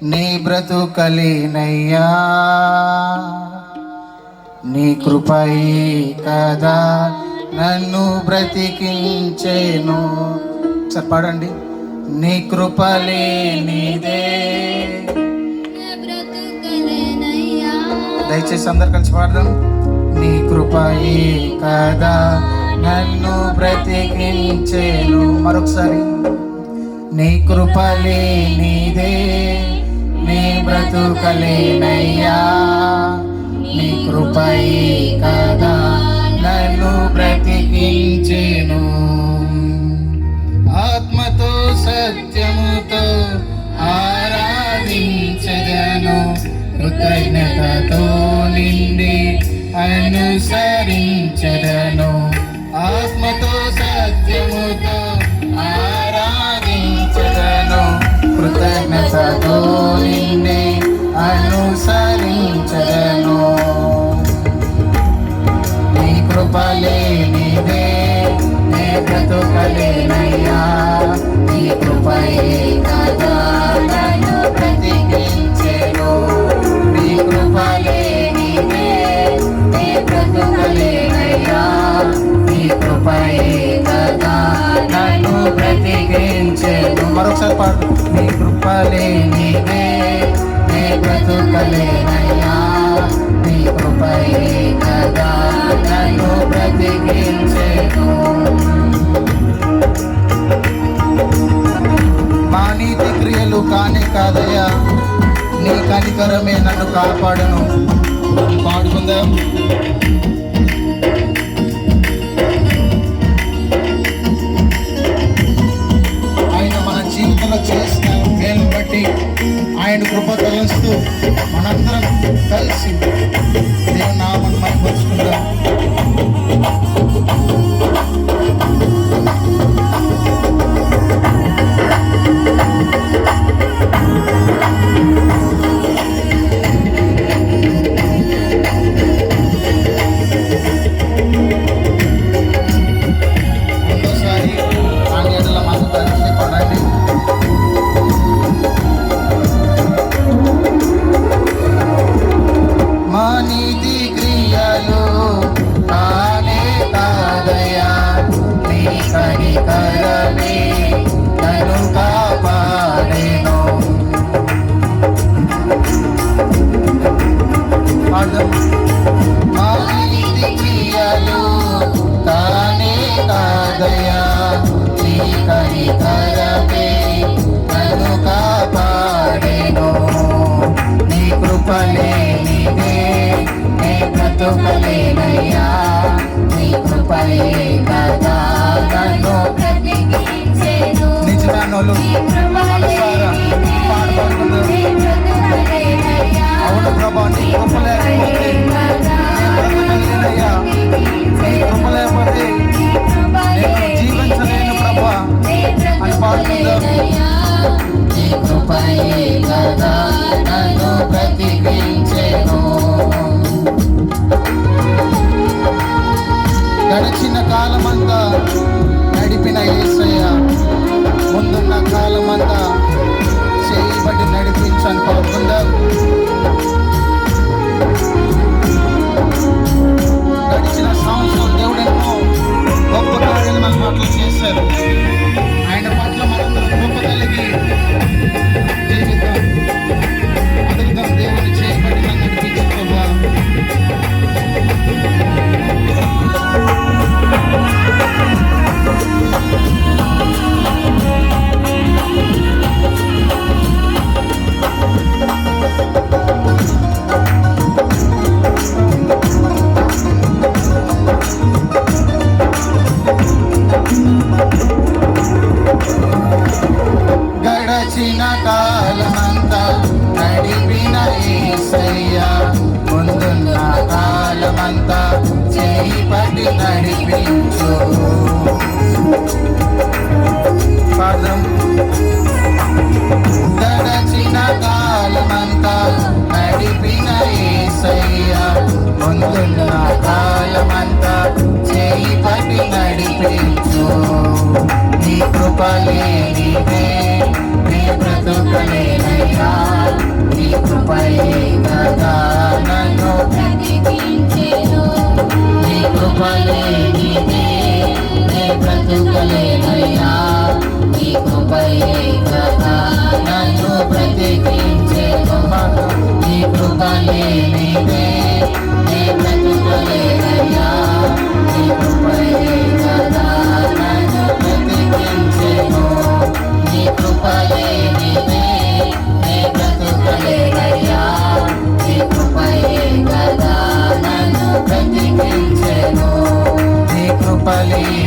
నీ బ్రతుకలేనయ్యా, నీ కృపయే కదా నన్ను బ్రతికించేను. సార్ పాడండి. నీ కృపలే నీదే. దయచేసి అందరు కలిసి పాడదాం. నీ కృపయే కదా నన్ను బ్రతికించేను. మరొకసారి. నీ కృపలే నీదే, నీ బ్రతుకలేనయ్యా, నీ కృపయే కదా నన్ను బ్రతికించెను. ఆత్మతో సత్యముతో ఆరాధించెదను, కృతజ్ఞతతో నిండి అనుసరించెదను. ఆత్మతో సత్యముతో ఆరాధించెదను, కృతజ్ఞతతో నిన్నే అనుసరించెదను. నీ కృపలే నీదే, నీ బ్రతుకలేనయ్యా, నీ కృపయే కదా నన్ను బ్రతికించెను. నీ కృపలే నీదే, నీ బ్రతుకలేనయ్యా, నీ కృపయే కదా నన్ను బ్రతికించెను. మరొకసారి పాడు. నీ కృపలే నీదే, నీ బ్రతుకలేనయ్యా, నీ కృపయే కదా నన్ను బ్రతికించెను. మా నీతి క్రియలు కానే కాదయ్యా, నీ కనికరమే నన్ను కాపాడను. పాడుకుందాం. చేసిన మేలు బట్టి ఆయన కృప తలుస్తూ మనందరం కలిసి దేవుని నామమును మహిమపరుచుకుందాం. రెండోసారి ఆ నీడల మాకు కలిసి పడండి. మా నీతి క్రియలు కానే కాదయ్యా, నీ కనికరమే నన్ను కాపాడెను. మా నీతి క్రియలు కానే కాదయ్యా, నీ కనికరమే నన్ను కాపాడెను. నీ కృపలే నీదే, నీ బ్రతుకలేనయ్యా, నీ కృపయే కదా నన్ను బ్రతికించెను. నిజమానోలు మనసారా పాడుకుందాం. అవును ప్రభా, నీ కృప లేకపోతే బ్రతకలేనయ్యా, నీ కృప లేకపోతే నేను జీవించలేను ప్రభా అని పాడుకుందాం. నీ కృపయే కదా నన్ను బ్రతికించెను. గడిచిన కాలమంతా నడిపిన యేసయ్య, ముందున్న కాలమంతా చేయబడి నడిపించని పాడుకుందాం. గడిచిన సంవత్సరం దేవుడు ఎన్నో గొప్ప కార్యాలు మన పట్ల చేశారు. ఆయన పట్ల మనందరం కృప కలిగి జీవితం అదుగుదాం. దేవుని చేయబడి నడిపించుకోవా. గడచిన కాలమంతా నడిపిన యేసయ్యా, ముందున్న కాలమంతా చేయి పట్టి నడిపించు. పాదం. గడచిన కాలమంతా నడిపిన యేసయ్యా, ముందున్న కాలమంతా చేయి పట్టి నడిపించు. నీ కృపలే నీదే, నీ బ్రతుకలేనయ్యా, చెప్పాలి